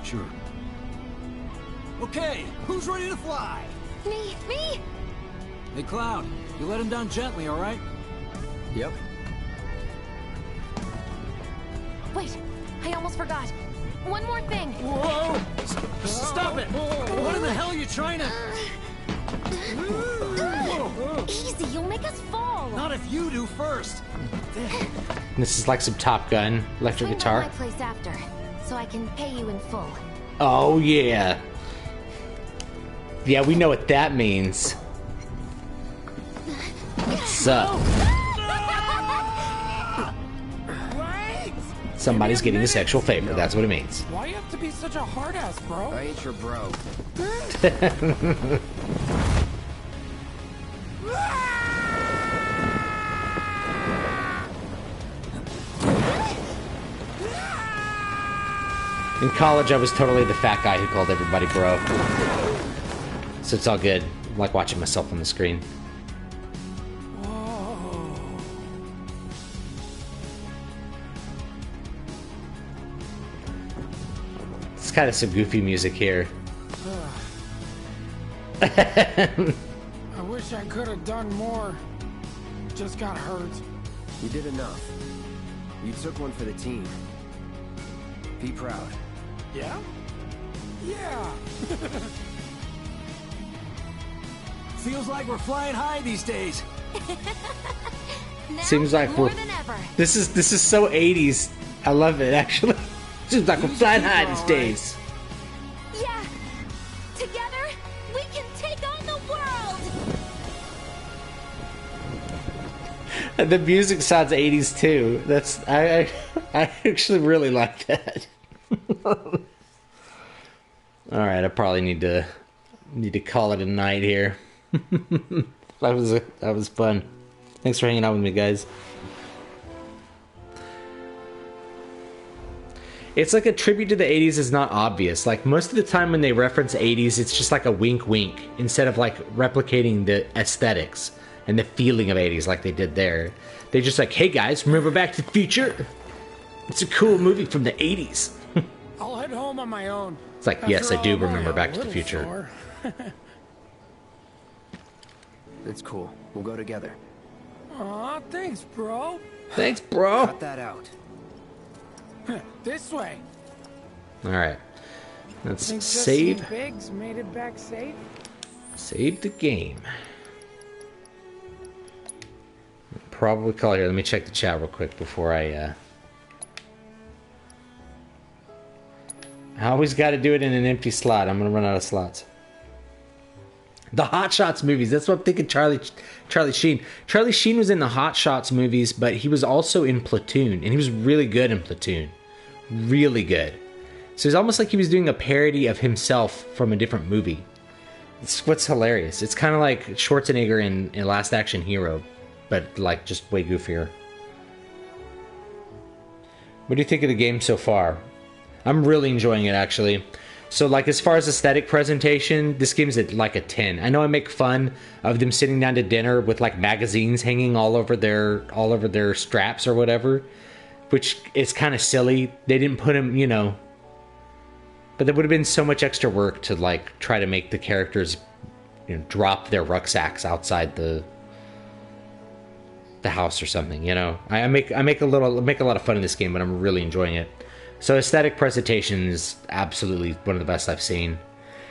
Sure. Okay, who's ready to fly? Me! Hey, Cloud, you let him down gently, all right? Yep. Wait, I almost forgot. One more thing. Whoa! Stop it! What in the hell are you trying to... Easy, you'll make us fall. Not if you do first. This is like some Top Gun electric Swing guitar. by my place after, so I can pay you in full. Oh yeah. Yeah, we know what that means. What's up? Right? Somebody's getting a sexual favor. That's what it means. Why you have to be such a hard ass, bro? I ain't your bro. In college, I was totally the fat guy who called everybody bro. So it's all good. I like watching myself on the screen. It's kind of some goofy music here. I wish I could have done more. Just got hurt. You did enough. You took one for the team. Be proud. Yeah? Yeah. Feels like we're flying high these days. Now, Seems like more we're... than ever. This is so 80s. I love it, actually. Seems like we're flying high these days. Yeah. Together, we can take on the world. The music sounds 80s too. That's I actually really like that. All right, I probably need to call it a night here. that was fun. Thanks for hanging out with me, guys. It's like a tribute to the 80s is not obvious. Like most of the time when they reference 80s, it's just like a wink wink instead of like replicating the aesthetics and the feeling of 80s like they did there. They just like, hey guys, remember Back to the Future? It's a cool movie from the 80s. I'll head home on my own. It's like, yes, I do remember Back to the Future. It's cool. We'll go together. Aw, thanks, bro. Thanks, bro. Cut that out. This way. All right. Let's Think save. Jesse Biggs made it back safe. Save the game. Probably call here. Let me check the chat real quick before I always got to do it in an empty slot. I'm gonna run out of slots. The Hot Shots movies. That's what I'm thinking. Charlie Sheen. Charlie Sheen was in the Hot Shots movies, but he was also in Platoon, and he was really good in Platoon. Really good. So it's almost like he was doing a parody of himself from a different movie. It's what's hilarious. It's kind of like Schwarzenegger in Last Action Hero, but like just way goofier. What do you think of the game so far? I'm really enjoying it, actually. So, like, as far as aesthetic presentation, this game's at, like, a 10. I know I make fun of them sitting down to dinner with, like, magazines hanging all over their straps or whatever, which is kind of silly. They didn't put them, you know... But there would have been so much extra work to, like, try to make the characters, you know, drop their rucksacks outside the house or something, you know. I make a lot of fun in this game, but I'm really enjoying it. So aesthetic presentation is absolutely one of the best I've seen.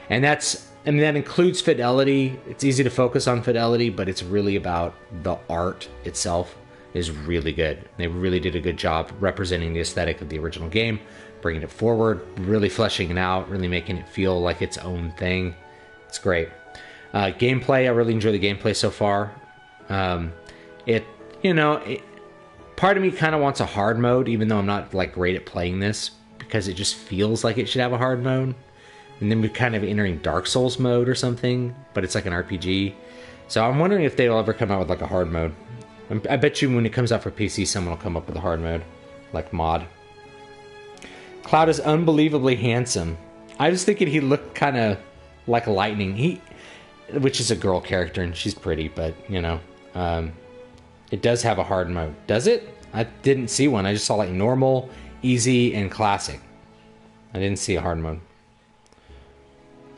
And that includes fidelity. It's easy to focus on fidelity, but it's really about the art itself is really good. They really did a good job representing the aesthetic of the original game, bringing it forward, really fleshing it out, really making it feel like its own thing. It's great. Gameplay, I really enjoy the gameplay so far. Part of me kind of wants a hard mode, even though I'm not like great at playing this, because it just feels like it should have a hard mode. And then we're kind of entering Dark Souls mode or something, but it's like an RPG. So I'm wondering if they'll ever come out with like a hard mode. I bet you when it comes out for PC, someone will come up with a hard mode, like mod. Cloud is unbelievably handsome. I was thinking he looked kind of like Lightning. Which is a girl character, and she's pretty, but you know. It does have a hard mode. Does it? I didn't see one. I just saw like normal, easy, and classic. I didn't see a hard mode.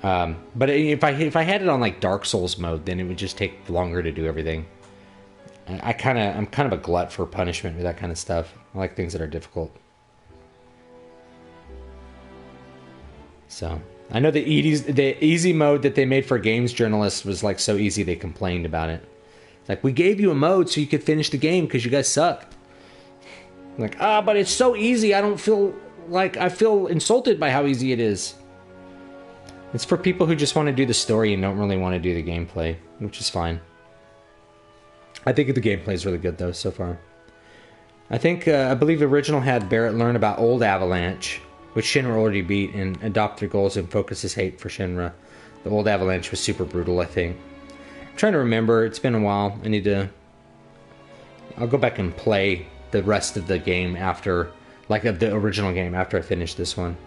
But if I had it on like Dark Souls mode, then it would just take longer to do everything. I'm kind of a glut for punishment with that kind of stuff. I like things that are difficult. So I know the easy mode that they made for games journalists was like so easy they complained about it. Like, we gave you a mode so you could finish the game because you guys suck. Like, but it's so easy. I feel insulted by how easy it is. It's for people who just want to do the story and don't really want to do the gameplay, which is fine. I think the gameplay is really good, though, so far. I believe the original had Barrett learn about Old Avalanche, which Shinra already beat, and adopt their goals and focus his hate for Shinra. The Old Avalanche was super brutal, I think. I'm trying to remember. It's been a while. I'll go back and play the rest of the game after, like the original game, after I finish this one.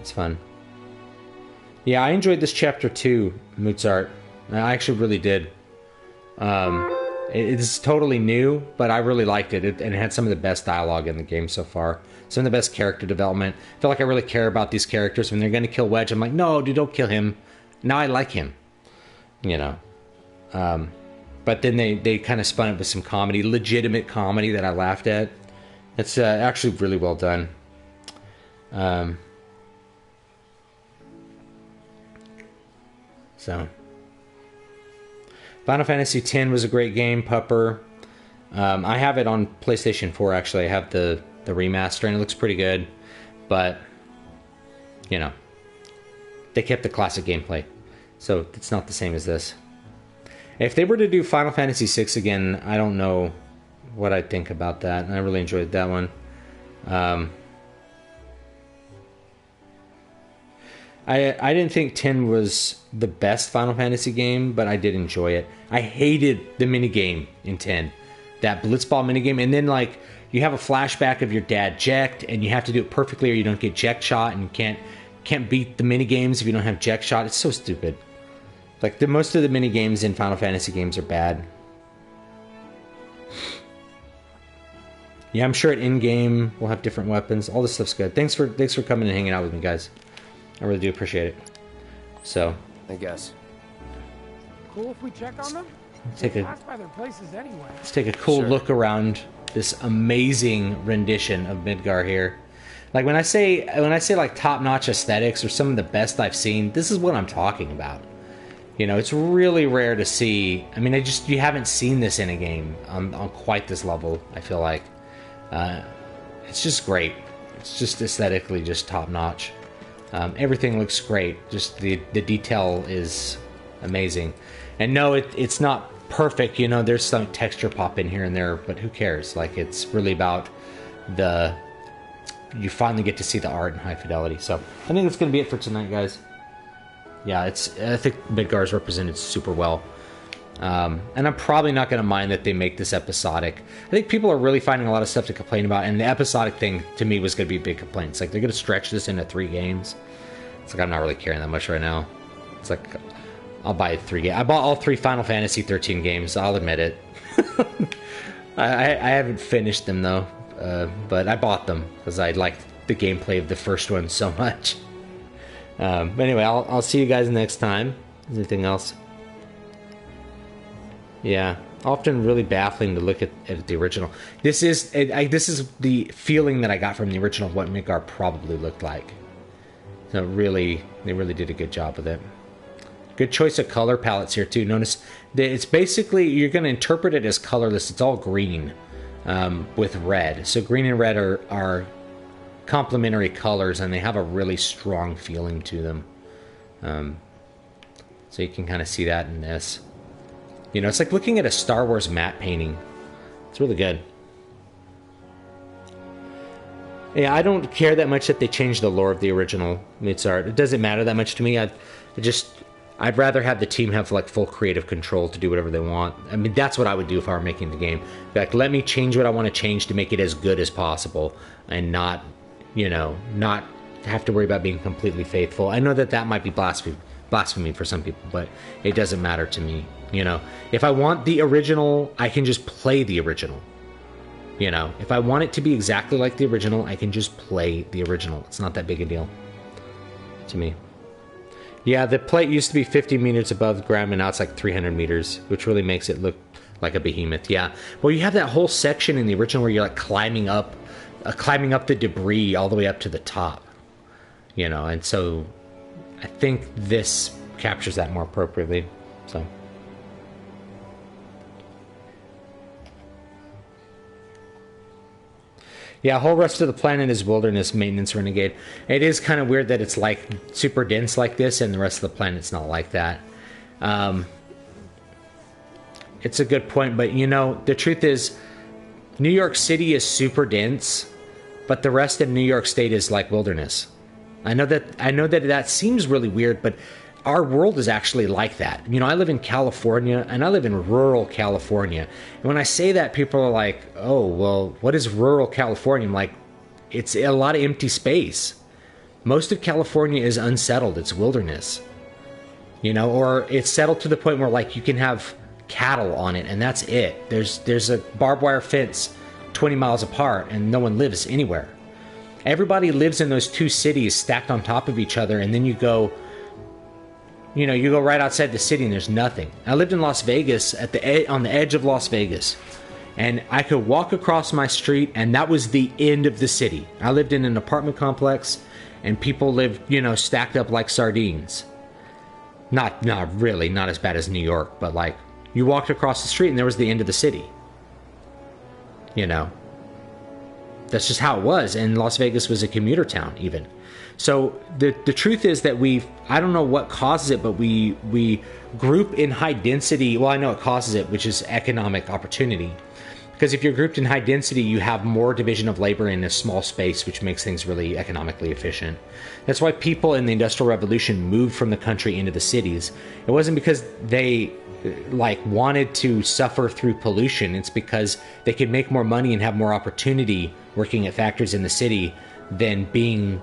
It's fun. Yeah, I enjoyed this chapter too, Mozart. I actually really did. It's totally new, but I really liked it. And it had some of the best dialogue in the game so far. Some of the best character development. I feel like I really care about these characters. When they're going to kill Wedge, I'm like, no, dude, don't kill him. Now I like him. You know. But then they kind of spun it with some comedy, legitimate comedy that I laughed at. It's actually really well done. So, Final Fantasy X was a great game, Pupper. I have it on PlayStation 4, actually. I have the remaster, and it looks pretty good. But, you know, they kept the classic gameplay. So, it's not the same as this. If they were to do Final Fantasy VI again, I don't know what I'd think about that. I really enjoyed that one. I didn't think 10 was the best Final Fantasy game, but I did enjoy it. I hated the minigame in 10. That Blitzball minigame, and then like you have a flashback of your dad Jecht, and you have to do it perfectly or you don't get Jecht shot, and you can't beat the minigames if you don't have Jecht shot. It's so stupid. Like, most of the mini-games in Final Fantasy games are bad. Yeah, I'm sure at in-game we'll have different weapons. All this stuff's good. Thanks for coming and hanging out with me, guys. I really do appreciate it. So, I guess. Cool if we check on them? Pass by their places anyway. Let's take a cool look around this amazing rendition of Midgar here. Like, when I say like top-notch aesthetics or some of the best I've seen, this is what I'm talking about. You know, it's really rare to see. I mean, you haven't seen this in a game on quite this level, I feel like. It's just great. It's just aesthetically just top notch. Everything looks great. Just the detail is amazing. And no, it's not perfect. You know, there's some texture pop in here and there, but who cares? Like, it's really about you finally get to see the art in high fidelity. So I think that's going to be it for tonight, guys. Yeah, I think Midgar is represented super well. And I'm probably not going to mind that they make this episodic. I think people are really finding a lot of stuff to complain about, and the episodic thing to me was going to be a big complaint. It's like they're going to stretch this into 3 games. It's like I'm not really caring that much right now. It's like I'll buy 3 games. I bought all 3 Final Fantasy 13 games. I'll admit it. I haven't finished them though, but I bought them because I liked the gameplay of the first one so much. But anyway, I'll see you guys next time. Anything else? Yeah, often really baffling to look at the original. This is the feeling that I got from the original of what Midgar probably looked like. So they really did a good job with it. Good choice of color palettes here too. Notice that it's basically, you're going to interpret it as colorless. It's all green with red. So green and red are complementary colors, and they have a really strong feeling to them. So you can kind of see that in this. You know, it's like looking at a Star Wars matte painting. It's really good. Yeah, I don't care that much that they changed the lore of the original Midgar. It doesn't matter that much to me. I'd rather have the team have like full creative control to do whatever they want. I mean, that's what I would do if I were making the game. Like, let me change what I want to change to make it as good as possible, and not, you know, not have to worry about being completely faithful. I know that might be blasphemy for some people, but it doesn't matter to me. You know, if I want the original, I can just play the original. You know, if I want it to be exactly like the original, I can just play the original. It's not that big a deal to me. Yeah, the plate used to be 50 meters above the ground, and now it's like 300 meters, which really makes it look like a behemoth. Yeah. Well, you have that whole section in the original where you're like climbing up the debris all the way up to the top. You know, and so I think this captures that more appropriately. So. Yeah, whole rest of the planet is wilderness, maintenance, renegade. It is kind of weird that it's like super dense like this, and the rest of the planet's not like that. It's a good point, but you know, the truth is, New York City is super dense, but the rest of New York State is like wilderness. I know that seems really weird, but our world is actually like that. You know, I live in California, and I live in rural California. And when I say that, people are like, oh, well, what is rural California? I'm like, it's a lot of empty space. Most of California is unsettled. It's wilderness. You know, or it's settled to the point where, like, you can have cattle on it, and that's it. There's a barbed wire fence 20 miles apart, and no one lives anywhere. Everybody lives in those 2 cities stacked on top of each other, and then you go right outside the city and there's nothing. I lived in Las Vegas on the edge of Las Vegas, and I could walk across my street and that was the end of the city. I lived in an apartment complex, and people lived, you know, stacked up like sardines. Not really, not as bad as New York, but like you walked across the street and there was the end of the city. You know, that's just how it was, and Las Vegas was a commuter town even. So the truth is that I don't know what causes it, but we group in high density. Well, I know it causes it, which is economic opportunity. Because if you're grouped in high density, you have more division of labor in a small space, which makes things really economically efficient. That's why people in the Industrial Revolution moved from the country into the cities. It wasn't because they wanted to suffer through pollution. It's because they could make more money and have more opportunity working at factories in the city than being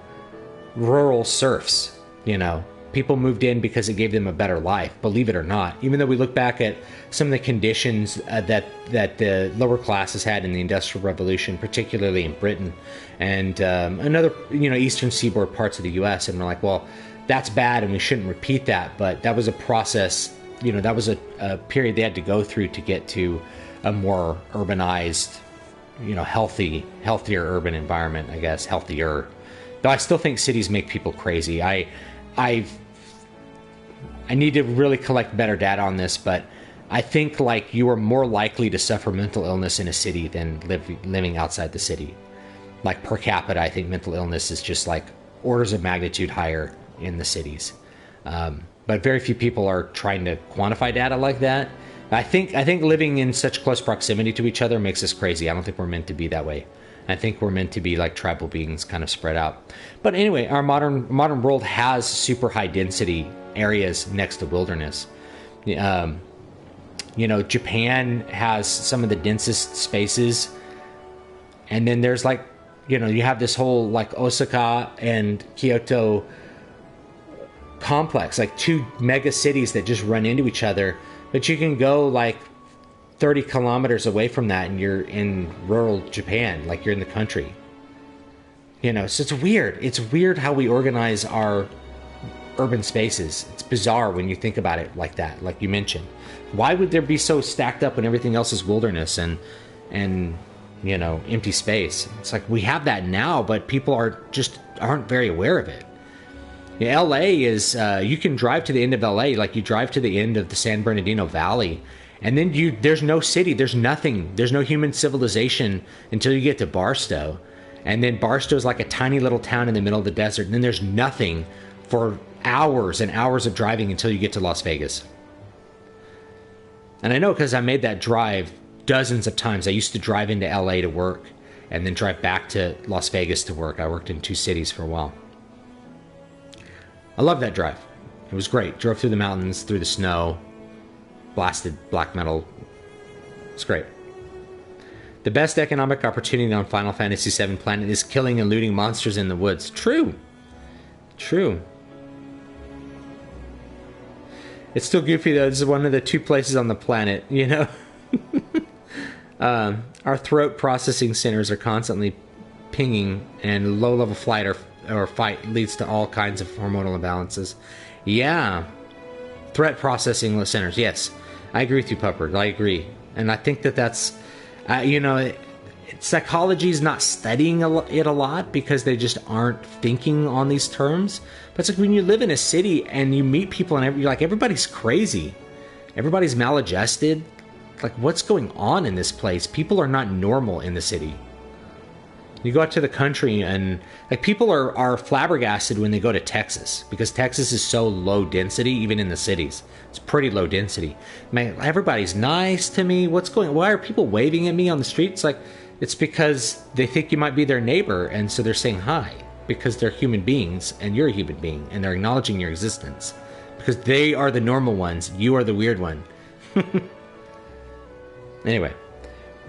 rural serfs. You know, people moved in because it gave them a better life, believe it or not. Even though we look back at some of the conditions that the lower classes had in the Industrial Revolution, particularly in Britain and another, you know, eastern seaboard parts of the U.S., and we're like, well, that's bad and we shouldn't repeat that. But that was a process, you know, that was a period they had to go through to get to a more urbanized, you know, healthier urban environment, I guess, healthier. Though I still think cities make people crazy. I need to really collect better data on this, but I think like you are more likely to suffer mental illness in a city than living outside the city. Like per capita, I think mental illness is just like orders of magnitude higher in the cities. But very few people are trying to quantify data like that. I think living in such close proximity to each other makes us crazy. I don't think we're meant to be that way. I think we're meant to be like tribal beings, kind of spread out. But anyway, our modern world has super high density areas next to wilderness. You know, Japan has some of the densest spaces. And then there's like, you know, you have this whole like Osaka and Kyoto complex, like two mega cities that just run into each other. But you can go like 30 kilometers away from that and you're in rural Japan, like you're in the country. You know, so it's weird. It's weird how we organize our urban spaces. It's bizarre when you think about it like that, like you mentioned. Why would there be so stacked up when everything else is wilderness and you know, empty space? It's like we have that now, but people aren't very aware of it. LA is, you can drive to the end of LA, like you drive to the end of the San Bernardino Valley, and then there's no city, there's nothing, there's no human civilization until you get to Barstow. And then Barstow is like a tiny little town in the middle of the desert, and then there's nothing for hours and hours of driving until you get to Las Vegas. And I know because I made that drive dozens of times. I used to drive into LA to work and then drive back to Las Vegas to work. I worked in two cities for a while. I love that drive. It was great. Drove through the mountains, through the snow, blasted black metal. It's great. The best economic opportunity on Final Fantasy VII Planet is killing and looting monsters in the woods. True. True. It's still goofy, though. This is one of the two places on the planet, you know? Our throat processing centers are constantly pinging, and low-level flight or fight leads to all kinds of hormonal imbalances. Yeah. Threat processing centers, yes. I agree with you, Pupper. I agree. And I think that's... you know, psychology is not studying it a lot because they just aren't thinking on these terms. But it's like when you live in a city and you meet people and you're like, everybody's crazy. Everybody's maladjusted. Like, what's going on in this place? People are not normal in the city. You go out to the country and like people are flabbergasted when they go to Texas because Texas is so low density, even in the cities. It's pretty low density. Man, everybody's nice to me. What's going on? Why are people waving at me on the street? It's like, it's because they think you might be their neighbor, and so they're saying hi because they're human beings and you're a human being and they're acknowledging your existence because they are the normal ones. You are the weird one. Anyway.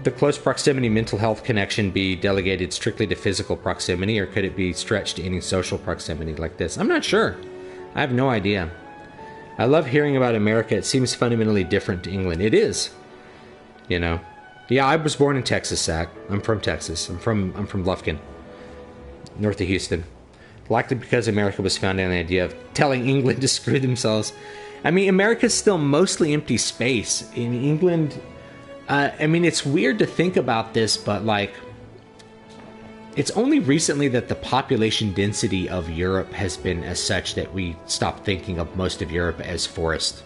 The close proximity mental health connection be delegated strictly to physical proximity, or could it be stretched to any social proximity like this? I'm not sure. I have no idea. I love hearing about America. It seems fundamentally different to England. It is. You know. Yeah, I was born in Texas, Zach. I'm from Texas. I'm from Lufkin, north of Houston. Likely because America was founded on the idea of telling England to screw themselves. I mean, America's still mostly empty space. In England... I mean, it's weird to think about this, but like, it's only recently that the population density of Europe has been as such that we stopped thinking of most of Europe as forest.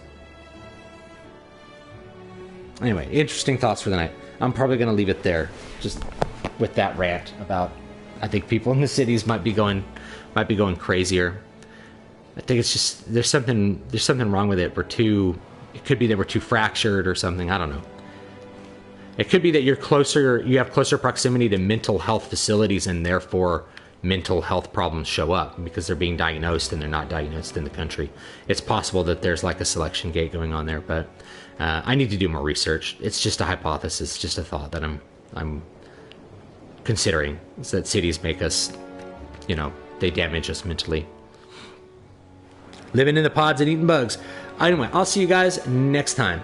Anyway, interesting thoughts for the night. I'm probably going to leave it there, just with that rant about, I think people in the cities might be going crazier. I think it's just there's something wrong with it. It could be that we're too fractured or something. I don't know. It could be that you have closer proximity to mental health facilities, and therefore mental health problems show up because they're being diagnosed and they're not diagnosed in the country. It's possible that there's like a selection gate going on there, but I need to do more research. It's just a hypothesis, just a thought that I'm considering. It's that cities make us, you know, they damage us mentally. Living in the pods and eating bugs. Anyway, I'll see you guys next time.